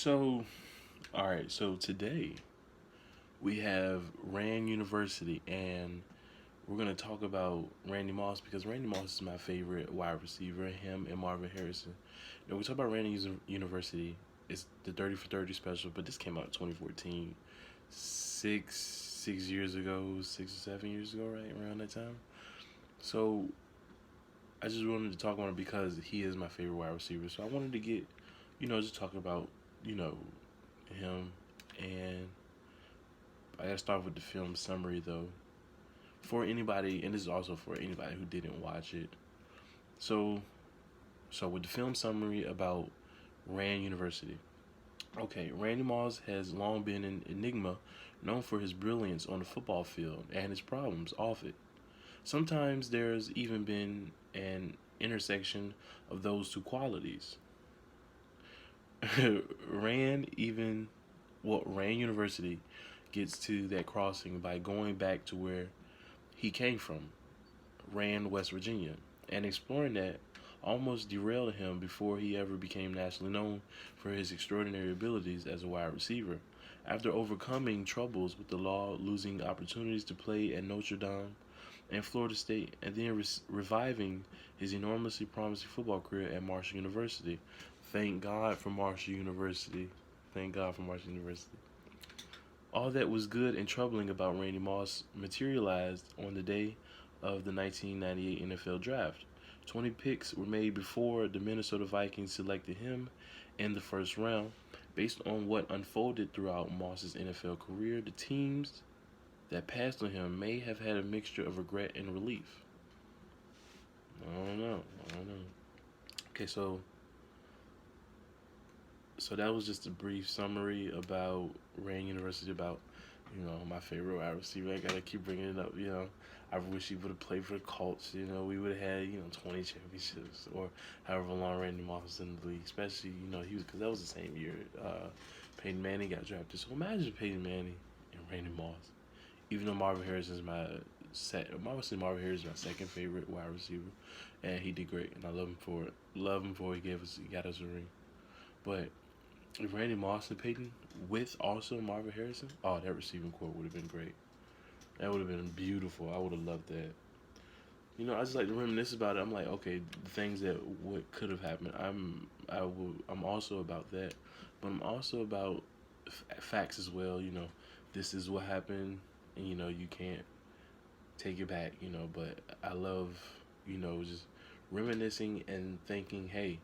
So, all right. So today we have Rand University, and we're gonna talk about Randy Moss because Randy Moss is my favorite wide receiver. Him and Marvin Harrison. We talk about University. It's the 30 for 30 special, but this came out in 2014, six years ago, 6 or 7 years ago, right around that time. So I just wanted to talk about it because he is my favorite wide receiver. So I wanted to get, just talk about, you know, him. And I gotta start with the film summary though. For anybody, and this is also for anybody who didn't watch it. So, with the film summary about Rand University. Okay, Randy Moss has long been an enigma, known for his brilliance on the football field and his problems off it. Sometimes there's even been an intersection of those two qualities. Rand even Rand University gets to that crossing by going back to where he came from, Rand, West Virginia, and exploring that almost derailed him before he ever became nationally known for his extraordinary abilities as a wide receiver. After overcoming troubles with the law, losing opportunities to play at Notre Dame and Florida State, and then reviving his enormously promising football career at Marshall University. Thank God for Marshall University. Thank God for Marshall University. All that was good and troubling about Randy Moss materialized on the day of the 1998 NFL Draft. 20 picks were made before the Minnesota Vikings selected him in the first round. Based on what unfolded throughout Moss's NFL career, the teams that passed on him may have had a mixture of regret and relief. I don't know. I don't know. Okay, so that was just a brief summary about Rand University, about my favorite wide receiver. I gotta keep bringing it up. I wish he would have played for the Colts. We would have had 20 championships or however long Randy Moss was in the league. Especially he was, because that was the same year Peyton Manning got drafted. So imagine Peyton Manning and Randy Moss. Even though Marvin Harrison is my obviously Marvin Harrison is my second favorite wide receiver, and he did great, and I love him for it. Love him for he got us a ring. But if Randy Moss and Peyton with also Marvin Harrison, oh, that receiving core would have been great. That would have been beautiful. I would have loved that. I just like to reminisce about it. I'm like, okay, the things that what could have happened. I'm also about that, but I'm also about facts as well. This is what happened, and you can't take it back. But I love just reminiscing and thinking, hey,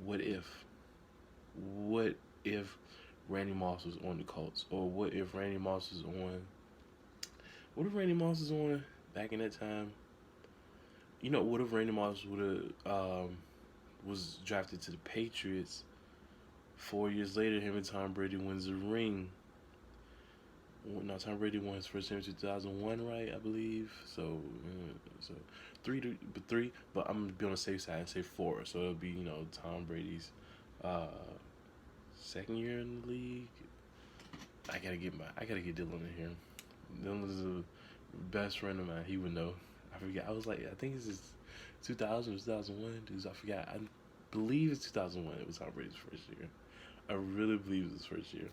what if? What if Randy Moss was on the Colts, or what if Randy Moss was on? What if Randy Moss was on back in that time? What if Randy Moss would have was drafted to the Patriots? 4 years later, him and Tom Brady wins the ring. No, Tom Brady won his first time in 2001, right? I believe. So three. But I'm gonna be on the safe side and say four. So it'll be Tom Brady's uh, second year in the league. I gotta get Dylan in here. Dylan is a best friend of mine. He would know. I forget. I was like, I think this is 2000 or 2001. Dudes, I forgot. I believe it's 2001. It was Tom Brady's first year. I really believe it was his first year.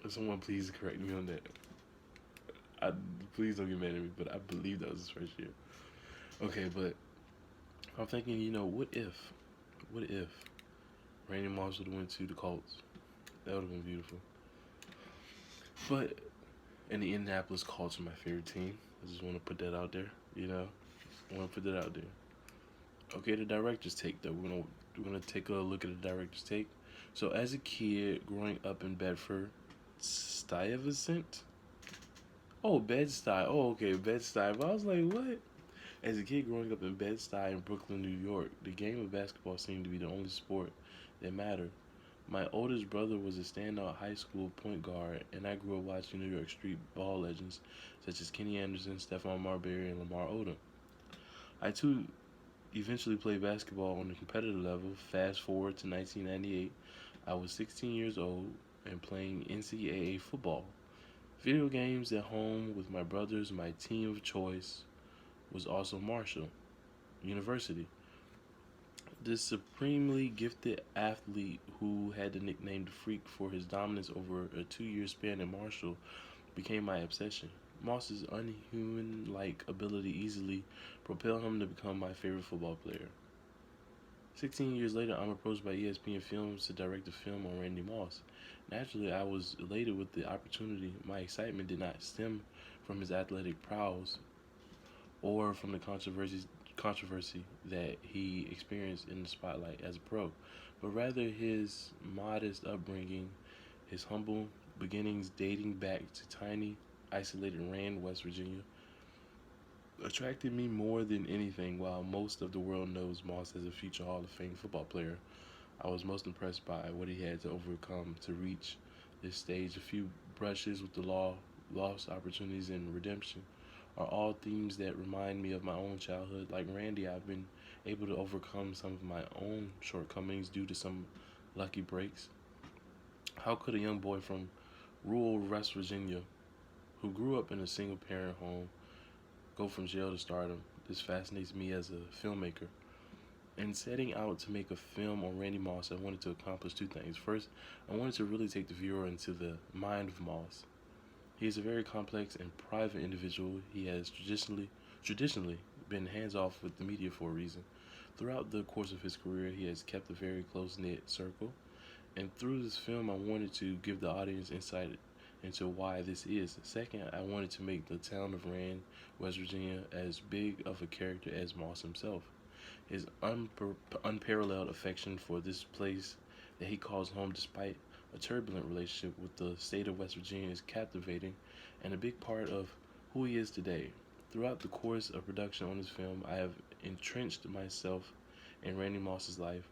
If someone please correct me on that. Please don't get mad at me, but I believe that was his first year. Okay, but I'm thinking, what if Randy Moss would have went to the Colts? That would have been beautiful. But and the Indianapolis Colts are my favorite team. I just want to put that out there. I want to put that out there. Okay, the director's take though. We're gonna take a look at the director's take. So as a kid growing up in Bedford, Stuyvesant. Oh, Bed-Stuy. Oh, okay, Bed-Stuy. But I was like, what? As a kid growing up in Bed-Stuy in Brooklyn, New York, the game of basketball seemed to be the only sport that mattered. My oldest brother was a standout high school point guard, and I grew up watching New York Street ball legends such as Kenny Anderson, Stephon Marbury, and Lamar Odom. I too eventually played basketball on the competitive level. Fast forward to 1998, I was 16 years old and playing NCAA football. Video games at home with my brothers. My team of choice was also Marshall University. This supremely gifted athlete who had the nickname the Freak for his dominance over a 2 year span in Marshall became my obsession. Moss's unhuman like ability easily propelled him to become my favorite football player. 16 years later, I'm approached by ESPN Films to direct a film on Randy Moss. Naturally, I was elated with the opportunity. My excitement did not stem from his athletic prowess or from the controversy that he experienced in the spotlight as a pro, but rather his modest upbringing, his humble beginnings dating back to tiny, isolated Rand, West Virginia, attracted me more than anything. While most of the world knows Moss as a future Hall of Fame football player, I was most impressed by what he had to overcome to reach this stage. A few brushes with the law, lost opportunities, and redemption are all themes that remind me of my own childhood. Like Randy, I've been able to overcome some of my own shortcomings due to some lucky breaks. How could a young boy from rural West Virginia, who grew up in a single parent home, go from jail to stardom? This fascinates me as a filmmaker. In setting out to make a film on Randy Moss, I wanted to accomplish two things. First, I wanted to really take the viewer into the mind of Moss. He is a very complex and private individual. He has traditionally been hands off with the media for a reason. Throughout the course of his career, he has kept a very close knit circle. And through this film, I wanted to give the audience insight into why this is. Second, I wanted to make the town of Rand, West Virginia, as big of a character as Moss himself. His unparalleled affection for this place that he calls home, despite a turbulent relationship with the state of West Virginia, is captivating and a big part of who he is today. Throughout the course of production on this film, I have entrenched myself in Randy Moss's life.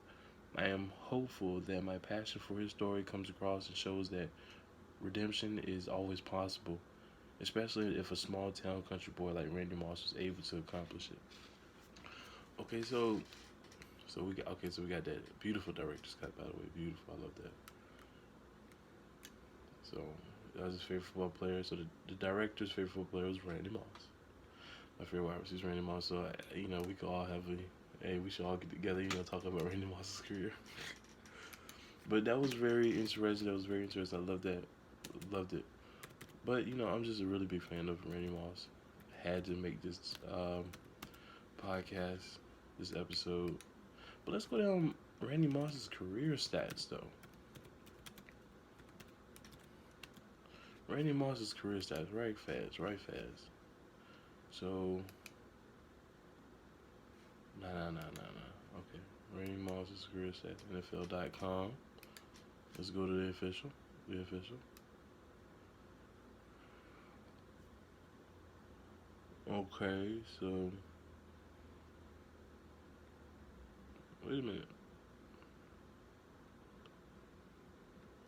I am hopeful that my passion for his story comes across and shows that redemption is always possible, especially if a small town country boy like Randy Moss was able to accomplish it. Okay, so we got that beautiful director's cut, by the way, beautiful. I love that. So that was his favorite football player. So the director's favorite football player was Randy Moss. My favorite wide receiver is Randy Moss. So we could all have a hey, we should all get together, talk about Randy Moss's career. But that was very interesting. That was very interesting. I loved that. Loved it. But I'm just a really big fan of Randy Moss. Had to make this podcast, this episode. But let's go down Randy Moss's career stats, though. Randy Moss's career stats, right fast, right fast. So, nah. Okay, Randy Moss's career stats, NFL.com. Let's go to the official. The official. Okay, so wait a minute.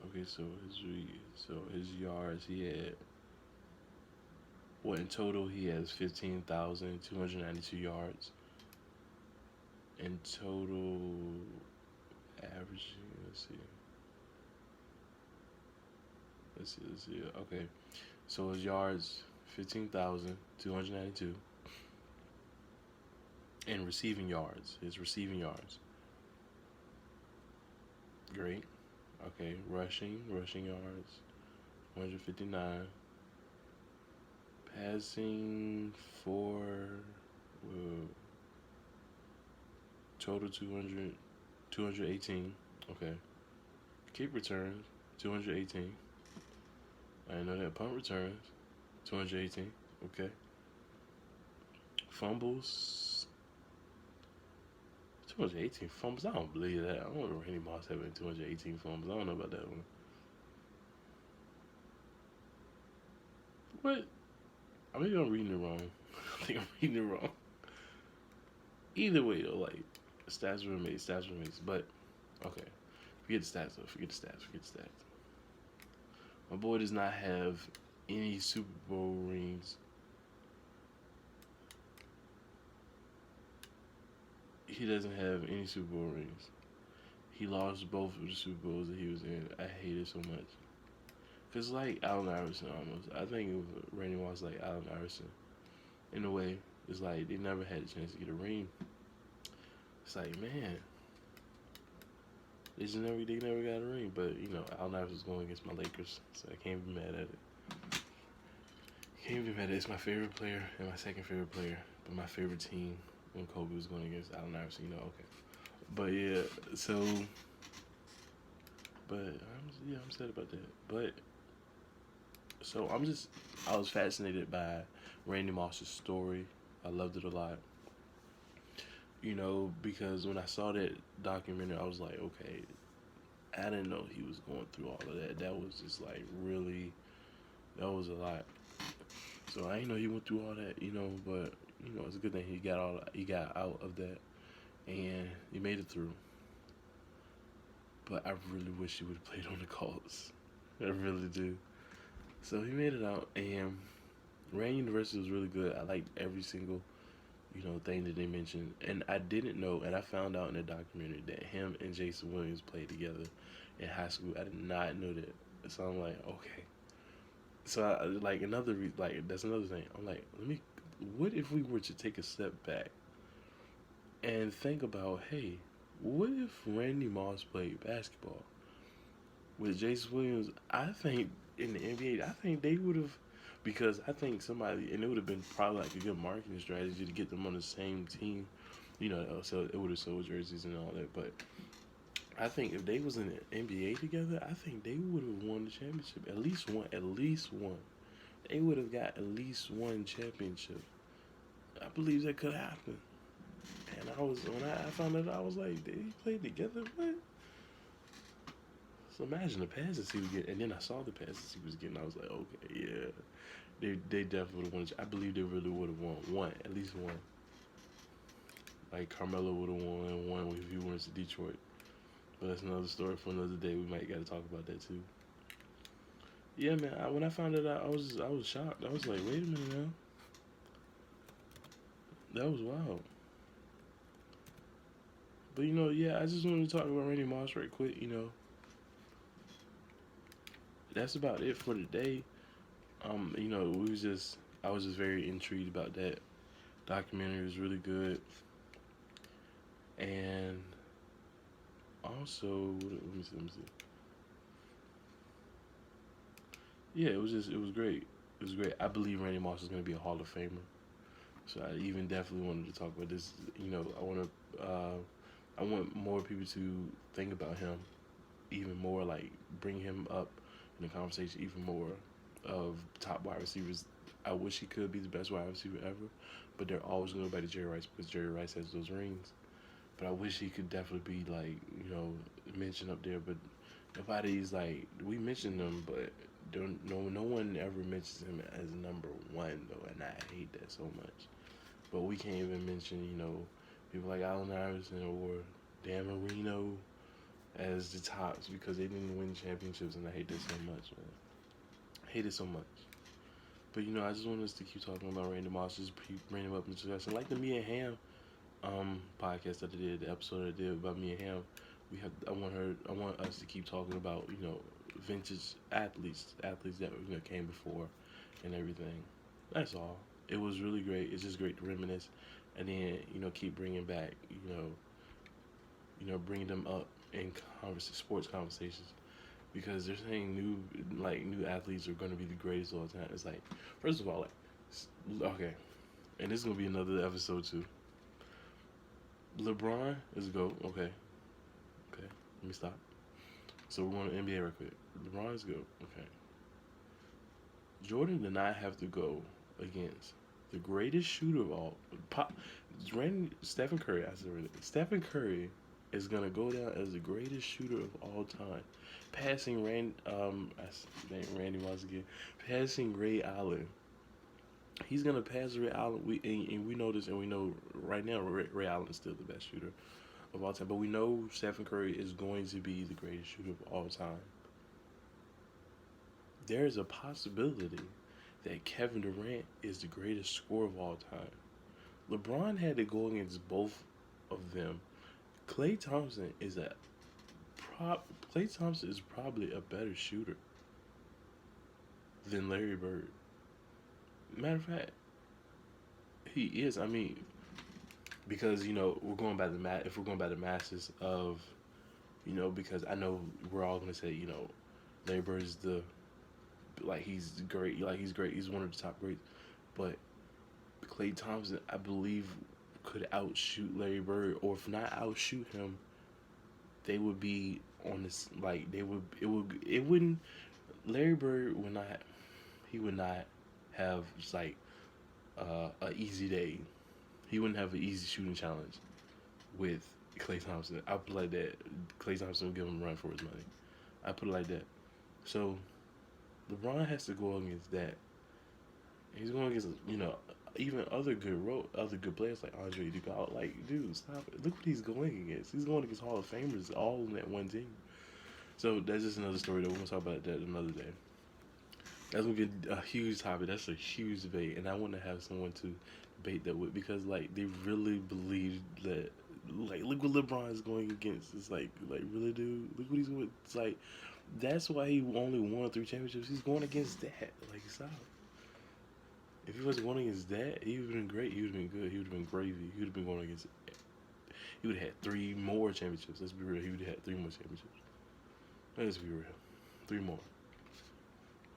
Okay, so his yards he had. Well, in total he has 15,292 yards. In total averaging, let's see. Okay, so his yards 15,292, and his receiving yards, great. Okay, rushing yards 159, passing for total 218. Okay, kick returns 218. I didn't know that. Punt returns 218. Okay. Fumbles 218 fumbles. I don't believe that. I don't remember Randy Moss having 218 fumbles. I don't know about that one. What? I think I'm reading it wrong. I think I'm reading it wrong. Either way, though, like stats were made. But okay, forget the stats though. Forget the stats. My boy does not have any Super Bowl rings. He doesn't have any Super Bowl rings. He lost both of the Super Bowls that he was in. I hate it so much. Cause like Allen Iverson almost. I think it was Randy Moss like Allen Iverson. In a way, it's like they never had a chance to get a ring. It's like, man, they never got a ring. But you know, Allen Iverson was going against my Lakers, so I can't be mad at it. Can't be mad at it. It's my favorite player and my second favorite player, but my favorite team when Kobe was going against Allen Iverson. You know, okay. But yeah, so but I'm sad about that. But so I was fascinated by Randy Moss's story. I loved it a lot. You know, because when I saw that documentary, I was like, okay, I didn't know he was going through all of that. That was just like really, that was a lot. So I didn't know he went through all that, you know. But you know, it's a good thing he got out of that, and he made it through. But I really wish he would have played on the Colts. I really do. So he made it out, and Rand University was really good. I liked every single thing that they mentioned. And I didn't know, and I found out in the documentary that him and Jason Williams played together in high school. I did not know that. So I'm like, okay. So that's another thing. I'm like, what if we were to take a step back and think about, hey, what if Randy Moss played basketball with Jason Williams? I think in the NBA, I think they would have, because I think somebody, and it would have been probably like a good marketing strategy to get them on the same team, so it would have sold jerseys and all that. But I think if they was in the NBA together, I think they would have won the championship. At least one. At least one. They would have got at least one championship. I believe that could happen. And when I found out, I was like, they played together? What? So imagine the passes he was getting. And then I saw the passes he was getting. I was like, okay, yeah. They definitely would have won. I believe they really would have won one. At least one. Like Carmelo would have won one if he went to Detroit. But that's another story for another day. We might got to talk about that too. Yeah, man. When I found it out, I was shocked. I was like, wait a minute now. That was wild. But yeah, I just wanted to talk about Randy Moss right quick. That's about it for today. I was just very intrigued about that documentary. It was really good, and also, let me see. Yeah, it was great. It was great. I believe Randy Moss is going to be a Hall of Famer. So I even definitely wanted to talk about this. I want more people to think about him even more, like bring him up in the conversation even more of top wide receivers. I wish he could be the best wide receiver ever, but they're always going to go back to Jerry Rice because Jerry Rice has those rings. But I wish he could definitely be like, mentioned up there. But nobody's like, we mention them, but no one ever mentions him as number one though, and I hate that so much. But we can't even mention, people like Allen Iverson or Dan Marino as the tops because they didn't win championships, and I hate that so much, man. I hate it so much. But I just want us to keep talking about Randy Moss, just bring him up into discussion, like the Me and Ham podcast that I did, the episode I did about Me and Ham. I want us to keep talking about vintage athletes that came before, and everything. That's all. It was really great. It's just great to reminisce, and then keep bringing back bringing them up in sports conversations because they're saying new athletes are going to be the greatest of all time. It's like, first of all, okay, and this is gonna be another episode too. LeBron is a GOAT. Okay, let me stop. So we're going to NBA real quick. LeBron is a GOAT. Okay. Jordan did not have to go against the greatest shooter of all. Stephen Curry. I said Stephen Curry is gonna go down as the greatest shooter of all time, passing Randy Moss again, passing Ray Allen. He's gonna pass Ray Allen. We know this, and we know right now Ray Allen is still the best shooter of all time. But we know Stephen Curry is going to be the greatest shooter of all time. There is a possibility that Kevin Durant is the greatest scorer of all time. LeBron had to go against both of them. Klay Thompson is probably a better shooter than Larry Bird. Matter of fact, he is. I mean, because we're going by the if we're going by the masses of because I know we're all gonna say, Larry Bird is he's great, he's great, he's one of the top greats, but Klay Thompson, I believe, could outshoot Larry Bird, or if not outshoot him, they would be on this it wouldn't Larry Bird would not he would not have just a easy day. He wouldn't have an easy shooting challenge with Klay Thompson. I put it like that. Klay Thompson will give him a run for his money. I put it like that. So LeBron has to go against that. He's going against even other good players like Andre Iguodala. Like, dude, stop it! Look what he's going against. He's going against Hall of Famers all in that one team. So that's just another story that we're gonna talk about that another day. That's gonna be a huge topic. That's a huge debate, and I want to have someone to debate that with, because they really believe that, look what LeBron is going against. It's really, dude, look what he's with. It's that's why he only won 3 championships. He's going against that. Stop. If he wasn't going against that, he would have been great. He would have been good. He would have been gravy. He would have been going against. He would have had 3 more championships. Let's be real. He would have had 3 more championships. Let's be real. 3 more.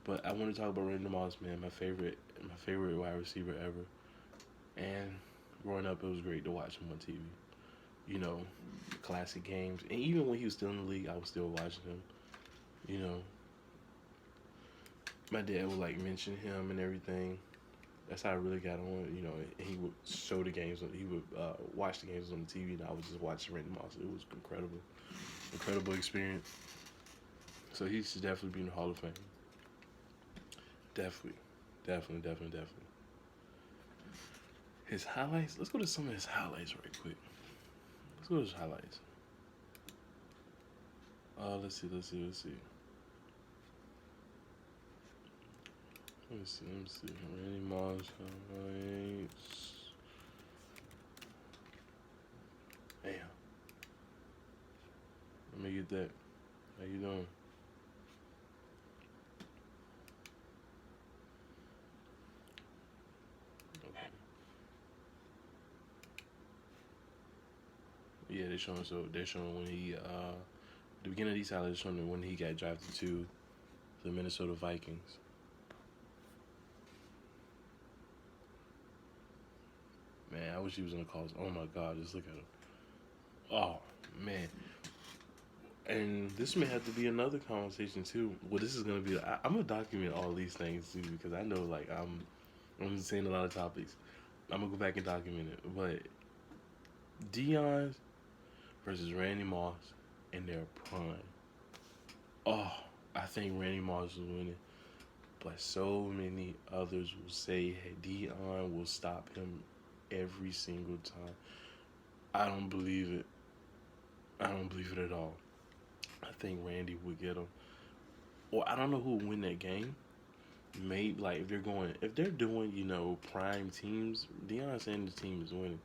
But I want to talk about Randy Moss, man. My favorite wide receiver ever. And growing up, it was great to watch him on TV. Classic games. And even when he was still in the league, I was still watching him. My dad would mention him and everything. That's how I really got on. He would show the games. He would watch the games on the TV, and I would just watch Randy Moss. It was incredible experience. So he should definitely be in the Hall of Fame. Definitely. His highlights. Let's go to some of his highlights right quick. Let's go to his highlights. Let's see. Let me see. Randy Moss highlights. Damn. Let me get that. How you doing? Okay. Yeah, they're showing when he the beginning of these highlights showing when he got drafted to the Minnesota Vikings. Man, I wish he was in the calls. Oh my God, just look at him. Oh man. And this may have to be another conversation too. Well, this is gonna be. I'm gonna document all these things too, because I know I'm saying a lot of topics. I'm gonna go back and document it. But Deion versus Randy Moss in their prime. Oh, I think Randy Moss is winning, but so many others will say, hey, Deion will stop him every single time. I don't believe it. I don't believe it at all. I think Randy would get him. Or I don't know who would win that game. Maybe if they're doing prime teams, Deion Sanders' team is winning.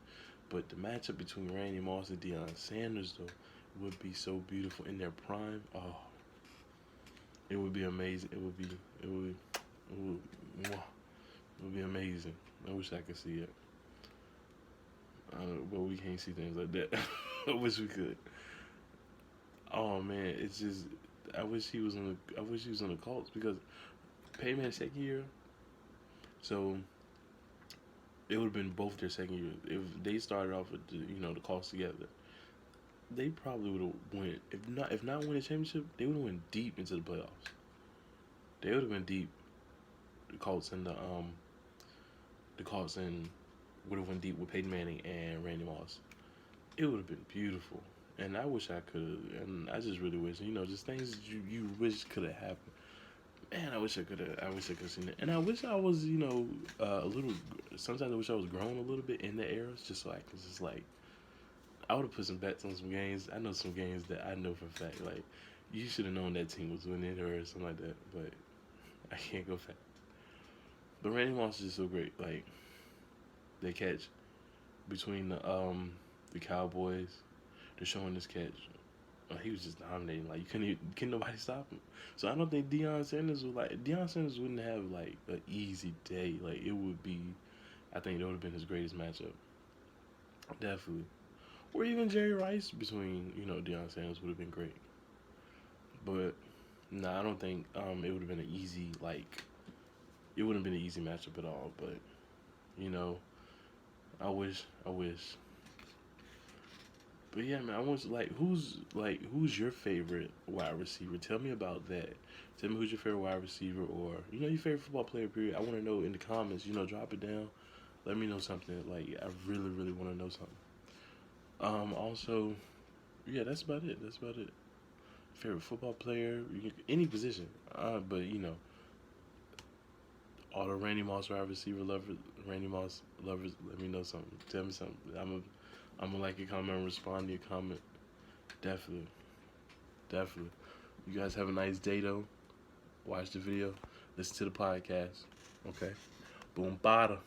But the matchup between Randy Moss and Deion Sanders though would be so beautiful in their prime. Oh, it would be amazing. It would be amazing. I wish I could see it. But we can't see things like that. I wish we could. Oh man, it's just I wish he was in the Colts, because Peyton had second year, so it would have been both their second year. If they started off with the Colts together, they probably would have went. If not win a championship, they would have went deep into the playoffs. They would have been deep. The Colts and would have went deep with Peyton Manning and Randy Moss. It would have been beautiful. And I wish I could have, and I just really wish, just things that you wish could have happened. Man, I wish I could have seen it. And I wish I was, a little, sometimes I wish I was grown a little bit in the era, just so I could I would have put some bets on some games. I know some games that I know for a fact, you should have known that team was winning or something like that, but I can't go back. But Randy Moss is just so great. They catch between the Cowboys. They're showing this catch. He was just dominating. Couldn't nobody stop him. So I don't think Deion Sanders wouldn't have an easy day. It would be. I think it would have been his greatest matchup. Definitely. or even Jerry Rice between Deion Sanders would have been great. But nah, I don't think it would have been an easy it wouldn't have been an easy matchup at all. But you know, I wish. But yeah, man, I want who's your favorite wide receiver? Tell me about that. Tell me who's your favorite wide receiver, or your favorite football player. Period. I want to know in the comments. Drop it down. Let me know something. Like I really, really want to know something. Also, yeah, that's about it. That's about it. Favorite football player, any position. But all the Randy Moss wide receiver lovers, Randy Moss lovers, let me know something. Tell me something. I'm gonna like your comment and respond to your comment. Definitely, definitely. You guys have a nice day though. Watch the video, listen to the podcast. Okay. Boom, bada.